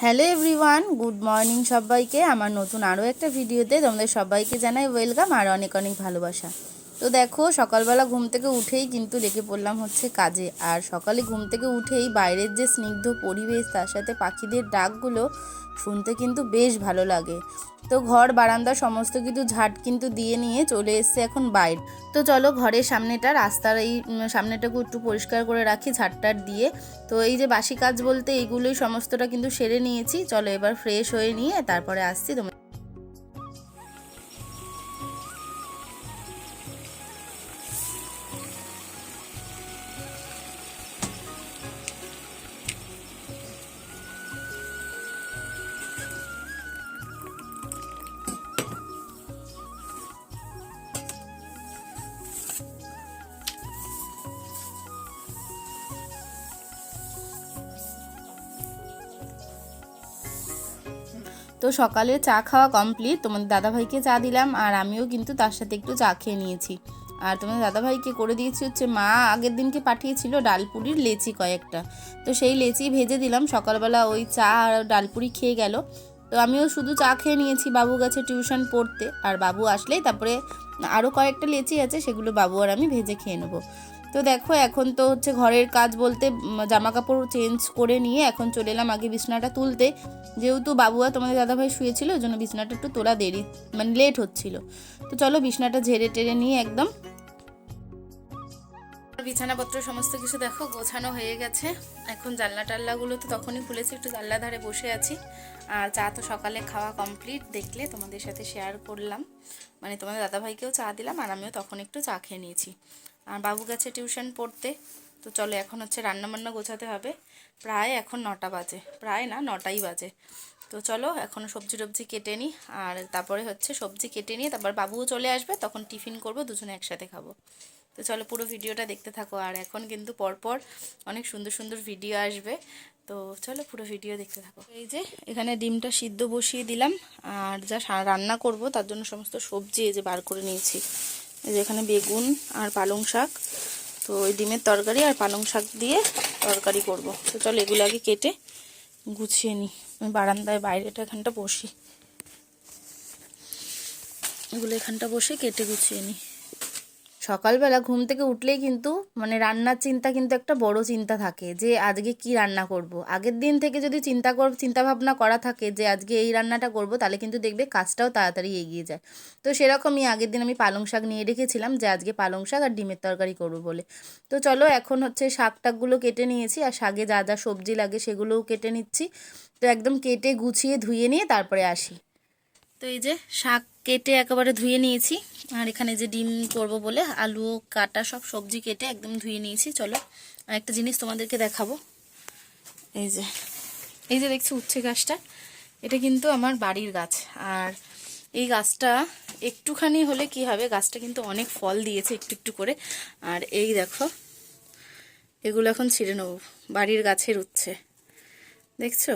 Hello everyone, good morning সবাইকে। আমার নতুন আরও একটা ভিডিওতে তোমাদের সবাইকে জানাই ওয়েলকাম আর অনেক অনেক ভালোবাসা। তো দেখো, সকালবেলা ঘুম থেকে উঠেই কিন্তু লেগে পড়লাম হচ্ছে কাজে। আর সকালে ঘুম থেকে উঠেই বাইরের যে স্নিগ্ধ পরিবেশ, তার সাথে পাখিদের ডাকগুলো শুনতে কিন্তু বেশ ভালো লাগে। তো ঘর বারান্দা সমস্ত কিছু ঝাঁট কিন্তু দিয়ে নিয়ে চলে এসছে এখন বাইরে। তো চলো, ঘরের সামনেটা, রাস্তার এই সামনেটাকে একটু পরিষ্কার করে রাখি ঝাঁটটার দিয়ে। তো এই যে বাসি কাজ বলতে এইগুলোই সমস্তটা কিন্তু সেরে নিয়েছি। চলো এবার ফ্রেশ হয়ে নিয়ে তারপরে আসছি তোমার। তো সকালে চা খাওয়া কমপ্লিট, তোমাদের দাদাভাইকে চা দিলাম আর আমিও কিন্তু তার সাথে একটু চা খেয়ে নিয়েছি। আর তোমাদের দাদাভাইকে করে দিয়েছি হচ্ছে, মা আগের দিনকে পাঠিয়েছিল ডালপুরির লেচি কয়েকটা, তো সেই লেচি ভেজে দিলাম। সকালবেলা ওই চা আর ডালপুরি খেয়ে গেল। তো আমিও শুধু চা খেয়ে নিয়েছি, বাবু গেছে টিউশন পড়তে, আর বাবু আসলেই তারপরে আরও কয়েকটা লেচি আছে, সেগুলো বাবু আর আমি ভেজে খেয়ে নেবো। তো দেখো, এখন তো হচ্ছে ঘরের কাজ বলতে জামা কাপড় চেঞ্জ করে নিয়ে এখন চলে এলাম আগে বিছানাটা তুলতে। যেহেতু বাবু আর তোমাদের দাদাভাই শুয়েছিল, ওই জন্য বিছানাটা একটু তোলা দেরি, মানে লেট হচ্ছিল। তো চলো বিছানাটা ঝেড়ে টেরে নিয়ে একদম বিছানাপত্র সমস্ত কিছু দেখো গোছানো হয়ে গেছে। এখন জানলা টাল্লাগুলো তো তখনই খুলেছি, একটু জানলা ধারে বসে আছি। আর চা তো সকালে খাওয়া কমপ্লিট, দেখলে তোমাদের সাথে শেয়ার করলাম, মানে তোমাদের দাদাভাইকেও চা দিলাম আর আমিও তখন একটু চা খেয়ে নিয়েছি। আর বাবু গেছে টিউশন পড়তে। তো চলো এখন হচ্ছে রান্নাবান্না গোছাতে হবে। প্রায় এখন 9টা বাজে, প্রায় না 9টাই বাজে। তো চলো এখন সবজি টবজি কেটে নিই, আর তারপরে হচ্ছে সবজি কেটে নিয়ে তারপর বাবুও চলে আসবে, তখন টিফিন করব, দুজনে একসাথে খাবো। তো চলো পুরো ভিডিওটা দেখতে থাকো। আর এখন কিন্তু পরপর অনেক সুন্দর সুন্দর ভিডিও আসবে, তো চলো পুরো ভিডিও দেখতে থাকো। এই যে এখানে ডিমটা সিদ্ধ বসিয়ে দিলাম, আর যা রান্না করব তার জন্য সমস্ত সবজি এই যে বার করে নিয়েছি। এই যে এখানে বেগুন আর পালং শাক, তো ওই ডিমের তরকারি আর পালং শাক দিয়ে তরকারি করব। তো চলো এগুলো আগে কেটে গুছিয়ে নিই। আমি বারান্দায় বাইরেটা এখানটা বসি, এগুলো এখানটা বসে কেটে গুছিয়ে নিই। সকালবেলা ঘুম থেকে উঠলেই কিন্তু মানে রান্নার চিন্তা কিন্তু একটা বড় চিন্তা থাকে, যে আজকে কি রান্না করব। আগের দিন থেকে যদি চিন্তা ভাবনা করা থাকে যে আজকে এই রান্নাটা করব, তাহলে কিন্তু দেখবে কাজটাও তাড়াতাড়ি এগিয়ে যায়। তো সেরকমই আগের দিন আমি পালং শাক নিয়ে রেখেছিলাম, যে আজকে পালং শাক আর ডিমের তরকারি করব বলে। তো চলো এখন হচ্ছে শাক টাকগুলো কেটে নিয়েছি, আর শাকে যা যা সবজি লাগে সেগুলোও কেটে নিচ্ছি। তো একদম কেটে গুছিয়ে ধুয়ে নিয়ে তারপরে আসি। তো এই যে শাক কেটে একেবারে ধুয়ে নিয়েছি, আর এখানে যে ডিম করব বলে আলু কাটা সব সবজি কেটে একদম ধুয়ে নিয়েছি। চলো আর একটা জিনিস তোমাদেরকে দেখাবো। এই যে দেখছি উচ্ছে গাছটা, এটা কিন্তু আমার বাড়ির গাছ। আর এই গাছটা একটুখানি হলে কি হবে, গাছটা কিন্তু অনেক ফল দিয়েছে একটু একটু করে। আর এই দেখো, এগুলো এখন ছিঁড়ে নেবো, বাড়ির গাছের উচ্ছে, দেখছো।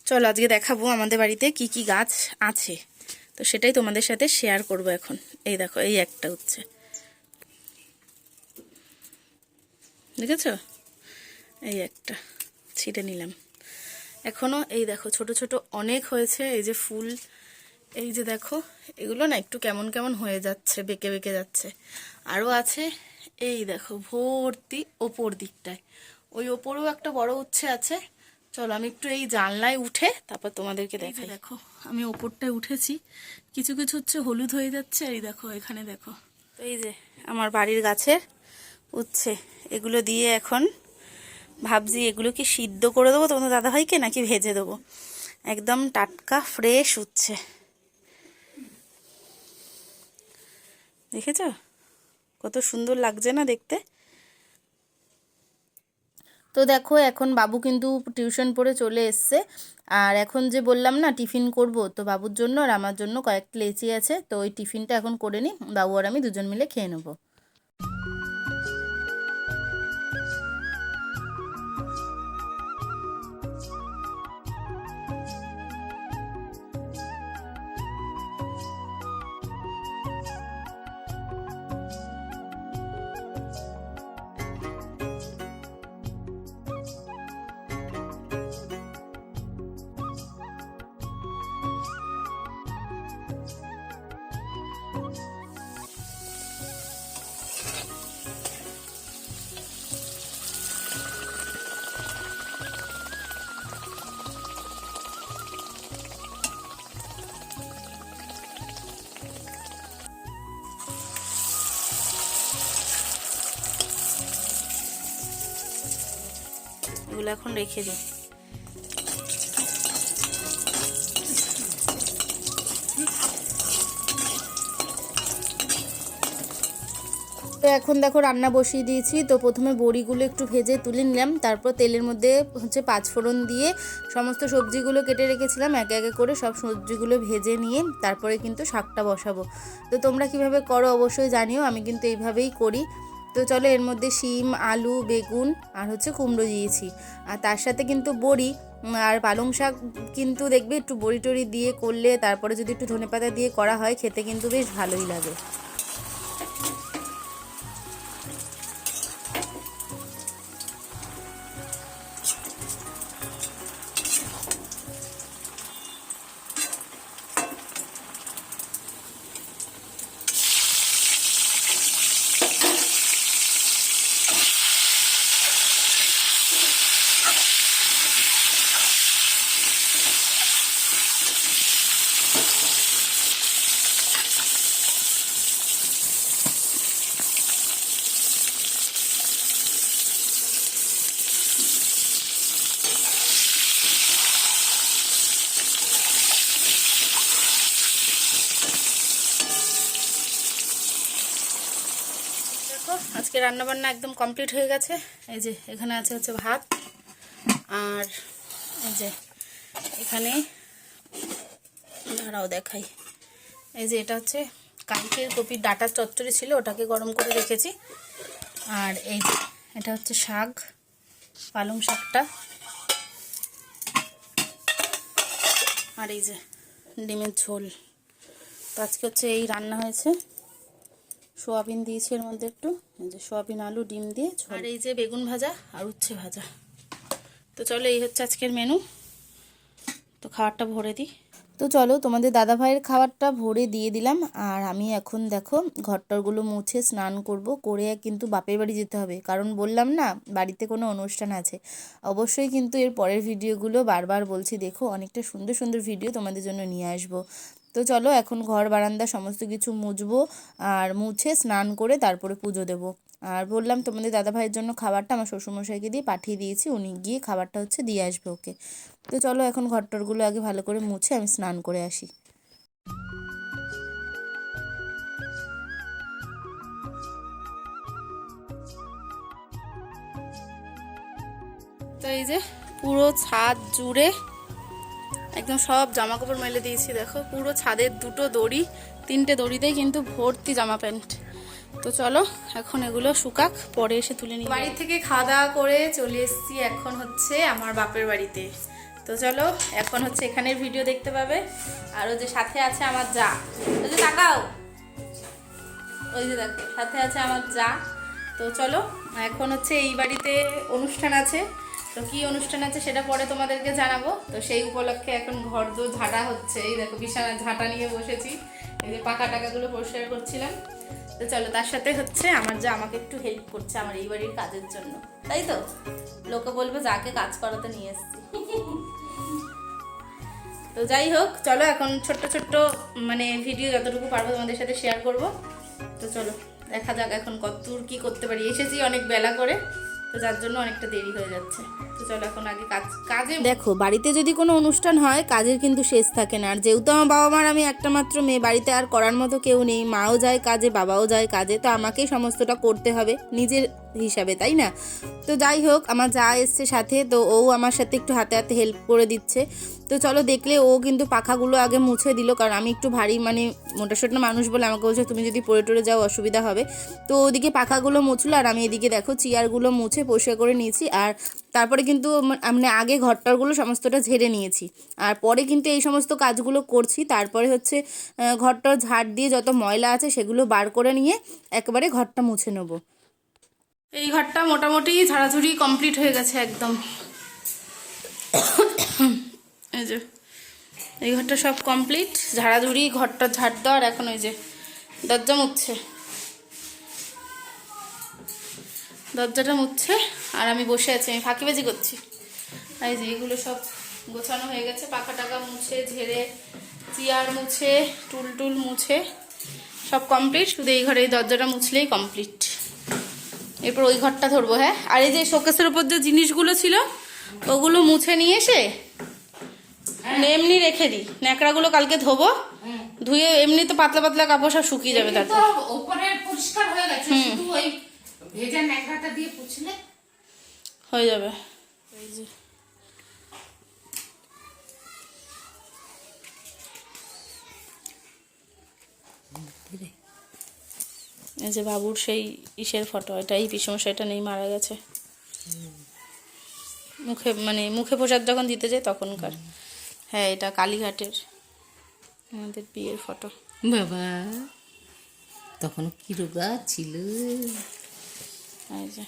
চলো আজকে দেখাবো আমাদের বাড়িতে কি কি গাছ আছে, তো সেটাই তোমাদের সাথে শেয়ার করব এখন। এই দেখো, এই একটা উচ্ছে, দেখেছো, এই একটা ছিঁড়ে নিলাম। এখনো এই দেখো ছোট ছোট অনেক হয়েছে, এই যে ফুল, এই যে দেখো এগুলো না একটু কেমন কেমন হয়ে যাচ্ছে, বেঁকে বেঁকে যাচ্ছে। আরও আছে, এই দেখো ভর্তি ওপর দিকটায়, ওই ওপরেও একটা বড় উচ্ছে আছে। চলো আমি একটু এই জানলায় উঠে তারপর তোমাদেরকে দেখাই। দেখো আমি ওপরটায় উঠেছি, কিছু কিছু হচ্ছে হলুদ হয়ে যাচ্ছে, এই দেখো এখানে দেখো। তো এই যে আমার বাড়ির গাছের উচ্ছে, এগুলো দিয়ে এখন ভাবছি এগুলো কি সিদ্ধ করে দেবো তোমাদের দাদাভাইকে নাকি ভেজে দেবো। একদম টাটকা ফ্রেশ উচ্ছে, দেখেছো কত সুন্দর লাগছে না দেখতে। তো দেখো এখন বাবু কিন্তু টিউশন পড়ে চলে এসছে, আর এখন যে বললাম না টিফিন করব, তো বাবুর জন্য আর আমার জন্য কয়েকটা লেচি আছে, তো ওই টিফিনটা এখন করে নিই, বাবু আর আমি দুজন মিলে খেয়ে নেবো। এখন রেখে দিই। তো এখন দেখো রান্না বসিয়ে দিয়েছি। তো প্রথমে বড়িগুলো একটু ভেজে তুলে নিলাম, তারপর তেলের মধ্যে হচ্ছে 5 ফোড়ন দিয়ে সমস্ত সবজিগুলো কেটে রেখেছিলাম একে একে করে সব সবজিগুলো ভেজে নিয়ে তারপরে কিন্তু শাকটা বসাবো। তো তোমরা কিভাবে করো অবশ্যই জানিও, আমি কিন্তু এইভাবেই করি। তো চলো এর মধ্যে শিম, আলু, বেগুন আর হচ্ছে কুমড়ো দিয়েছি, আর তার সাথে কিন্তু বড়ি আর পালং শাক কিন্তু দেখবে একটু বড়ি টড়ি দিয়ে করলে, তারপরে যদি একটু ধনেপাতা দিয়ে করা হয় খেতে কিন্তু বেশ ভালোই লাগে। আজকে রান্নাবান্না একদম কমপ্লিট হয়ে গেছে। এই যে এখানে আছে হচ্ছে ভাত, আর এই যে এখানে দাঁড়াও দেখাই, এই যে এটা হচ্ছে কালকের কপির ডাঁটার চচ্চড়ি ছিল, ওটাকে গরম করে রেখেছি। আর এই যে এটা হচ্ছে শাক, পালং শাকটা, আর এই যে ডিমের ঝোল। তো আজকে হচ্ছে এই রান্না হয়েছে। সোয়াবিন দিয়েছি এর মধ্যে একটু, এই যে সোয়াবিন, আলু, ডিম দিয়ে ঝোল, আর এই যে বেগুন ভাজা আর উচ্ছে ভাজা। তো চলো এই হচ্ছে আজকের মেনু। তো খাবারটা ভরে দিই। তো চলো তোমাদের দাদা ভাইয়ের খাবারটা ভরে দিয়ে দিলাম, আর আমি এখন দেখো ঘরটরগুলো মুছে স্নান করব, করে কিন্তু বাপের বাড়ি যেতে হবে, কারণ বললাম না বাড়িতে কোনো অনুষ্ঠান আছে। অবশ্যই কিন্তু এর পরের ভিডিওগুলো বারবার বলছি দেখো, অনেকটা সুন্দর সুন্দর ভিডিও তোমাদের জন্য নিয়ে আসবো। তো চলো এখন ঘর বারান্দা সমস্ত কিছু মুছবো, আর মুছে স্নান করে তারপরে পুজো দেবো। আর বললাম তোমাদের দাদা ভাইয়ের জন্য খাবারটা আমার শ্বশুরমশাইকে দিয়ে পাঠিয়ে দিয়েছি, উনি গিয়ে খাবারটা হচ্ছে দিয়ে আসবে ওকে। তো চলো এখন ঘরটরগুলো আগে ভালো করে মুছে আমি স্নান করে আসি। তো এই যে পুরো ছাদ জুড়ে একদম সব জামা কাপড় মেলে দিয়েছি, দেখো পুরো ছাদের 2টো দড়ি, 3টে দড়িতেই কিন্তু ভর্তি জামা প্যান্ট। তো চলো এখন এগুলো শুকাক, পরে এসে তুলে নিই। বাড়ি থেকে খাওয়া দাওয়া করে চলে এসেছি এখন হচ্ছে আমার বাপের বাড়িতে। তো চলো এখন হচ্ছে এখানের ভিডিও দেখতে পাবে, আর ওই যে সাথে আছে আমার যা, ওই যে তাকাও, ওই যে দেখো সাথে আছে আমার যা। তো চলো এখন হচ্ছে এই বাড়িতে অনুষ্ঠান আছে, তো কি অনুষ্ঠান আছে সেটা পরে তোমাদেরকে জানাবো। তো সেই উপলক্ষে এখন ঘর দোর ঝাঁটা হচ্ছে, এই দেখো বিছানা ঝাঁটা নিয়ে বসেছি, এই যে পাকা টাকাগুলো পরিষ্কার করছিলাম। তো চলো তার সাথে হচ্ছে আমার যা আমাকে একটু হেল্প করছে আমার এই বাড়ির কাজের জন্য, তাই তো লোকে বলবে যাকে কাজ করাতে নিয়ে এসছি। তো যাই হোক চলো এখন ছোট্ট ছোট্ট মানে ভিডিও যতটুকু পারবো তোমাদের সাথে শেয়ার করব। তো চলো দেখা যাক এখন কতদূর কি করতে পারি। এসেছি অনেক বেলা করে, তো যার জন্য অনেকটা দেরি হয়ে যাচ্ছে। তো চলো এখন আগে কাজে দেখো, বাড়িতে যদি কোনো অনুষ্ঠান হয় কাজের কিন্তু শেষ থাকে না। আর যেহেতু আমার বাবা মার আমি একটা মাত্র মেয়ে, বাড়িতে আর করার মতো কেউ নেই, মাও যায় কাজে বাবাও যায় কাজে, তো আমাকেই সমস্তটা করতে হবে নিজের হিসাবে, তাই না? তো যাই হোক আমার যা এসছে সাথে, তো ও আমার সাথে একটু হাতে হাতে হেল্প করে দিচ্ছে। তো চলো দেখলে ও কিন্তু পাখাগুলো আগে মুছে দিল, কারণ আমি একটু ভারী মানে মোটাসোটা মানুষ বলে আমাকে বলছে তুমি যদি পড়ে টরে যাও অসুবিধা হবে। তো ওদিকে পাখাগুলো মুছলো, আর আমি এদিকে দেখো চেয়ারগুলো মুছে পরিষ্কার করে নিয়েছি। আর তারপরে কিন্তু মানে আগে ঘরটরগুলো সমস্তটা ঝেড়ে নিয়েছি, আর পরে কিন্তু এই সমস্ত কাজগুলো করছি। তারপরে হচ্ছে ঘরটর ঝাড় দিয়ে যত ময়লা আছে সেগুলো বার করে নিয়ে একেবারে ঘরটা মুছে নেবো। এই ঘরটা মোটামুটি ঝাড়াঝুড়ি কমপ্লিট হয়ে গেছে একদম। এই যে এই ঘরটা সব কমপ্লিট ঝাড়াঝুড়ি, ঘরটা ঝাড় দেওয়ার, এখন ওই যে দরজা মুছছে, দরজাটা মুছছে আর আমি বসে আছি, আমি ফাঁকিবাজি করছি। এই যে এগুলো সব গোছানো হয়ে গেছে, পাখা টাকা মুছে ঝেড়ে, চেয়ার মুছে, টুল টুল মুছে সব কমপ্লিট, শুধু এই ঘরে এই দরজাটা মুছলেই কমপ্লিট। এরপর ওই ঘরটা ধরবো। হ্যাঁ, আর এই যে শোকেসের উপর যে জিনিসগুলো ছিল ওগুলো মুছে নিয়ে এসে এমনি রেখে দিই। ন্যাকড়াগুলো কালকে ধোবো, ধুয়ে এমনি তো পাতলা পাতলা কাপড় সব শুকিয়ে যাবে। তারপর উপরে পরিষ্কার হয়ে গেছে, শুধু ওই ভেজা ন্যাকড়াটা দিয়ে পুছলে হয়ে যাবে। এই যে এই যে বাবুর সেই ইসের ফটো, এটাই পিসমশাইটা নেই, মারা গেছে। মুখে মানে মুখে প্রসাদ যখন দিতে যায় তখনকার। হ্যাঁ, এটা কালীঘাটের আমাদের বিয়ের ফটো। বাবা তখন কি রোগা ছিল। এই যে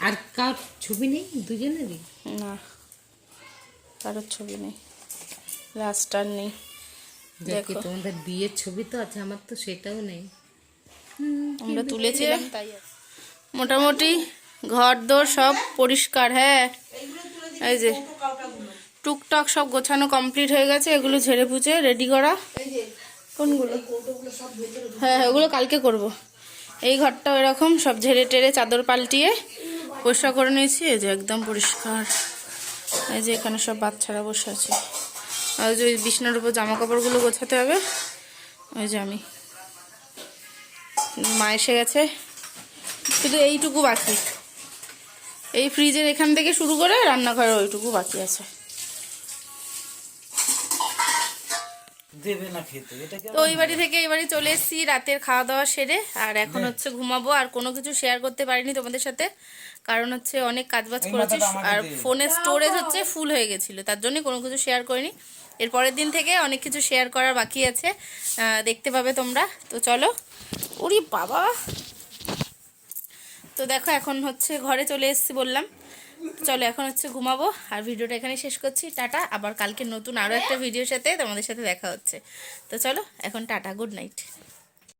আর কার ছবি নেই দুজনেরই? না, কারোর ছবি নেই, লাস্টার নেই। দেখো তোমাদের বিয়ের ছবি তো আছে, আমার তো সেটাও নেই। আমরা তুলেছিলাম তাই মোটামুটি ঘর দোর সব পরিষ্কার। হ্যাঁ, এই যে টুকটাক সব গোছানো কমপ্লিট হয়ে গেছে, এগুলো ঝেড়ে পুছে রেডি করা। কোনগুলো? হ্যাঁ, ওগুলো কালকে করব। এই ঘরটাও এরকম সব ঝেড়ে টেড়ে চাদর পাল্টিয়ে পরিষ্কার করে নিয়েছি। এই যে একদম পরিষ্কার। এই যে এখানে সব বাচ্চারা বসে আছে। আর যে বিছানার উপর জামা কাপড়গুলো গোছাতে হবে। ওই যে আমি, মা এসে গেছে, শুধু এইটুকু বাকি। এই ফ্রিজের এখান থেকে শুরু করে রান্নাঘরের ওইটুকু বাকি আছে। তো ওই বাড়ি থেকে এই বাড়ি চলে এসেছি রাতের খাওয়া দাওয়া সেরে, আর এখন হচ্ছে ঘুমাবো। আর কোনো কিছু শেয়ার করতে পারিনি তোমাদের সাথে, কারণ হচ্ছে অনেক কাজবাজ করেছি আর ফোনের স্টোরেজ হচ্ছে ফুল হয়ে গেছিলো, তার জন্য কোনো কিছু শেয়ার করিনি। এর পরের দিন থেকে অনেক কিছু শেয়ার করার বাকি আছে, দেখতে পাবে তোমরা। তো চলো। ওরে বাবা, তো দেখো এখন হচ্ছে ঘরে চলে এসেছি বললাম। চলো এখন হচ্ছে ঘুমাবো, আর ভিডিওটা এখানে শেষ করছি। টাটা, আবার কালকে নতুন আরও একটা ভিডিওর সাথে তোমাদের সাথে দেখা হচ্ছে। তো চলো এখন টাটা, গুড নাইট।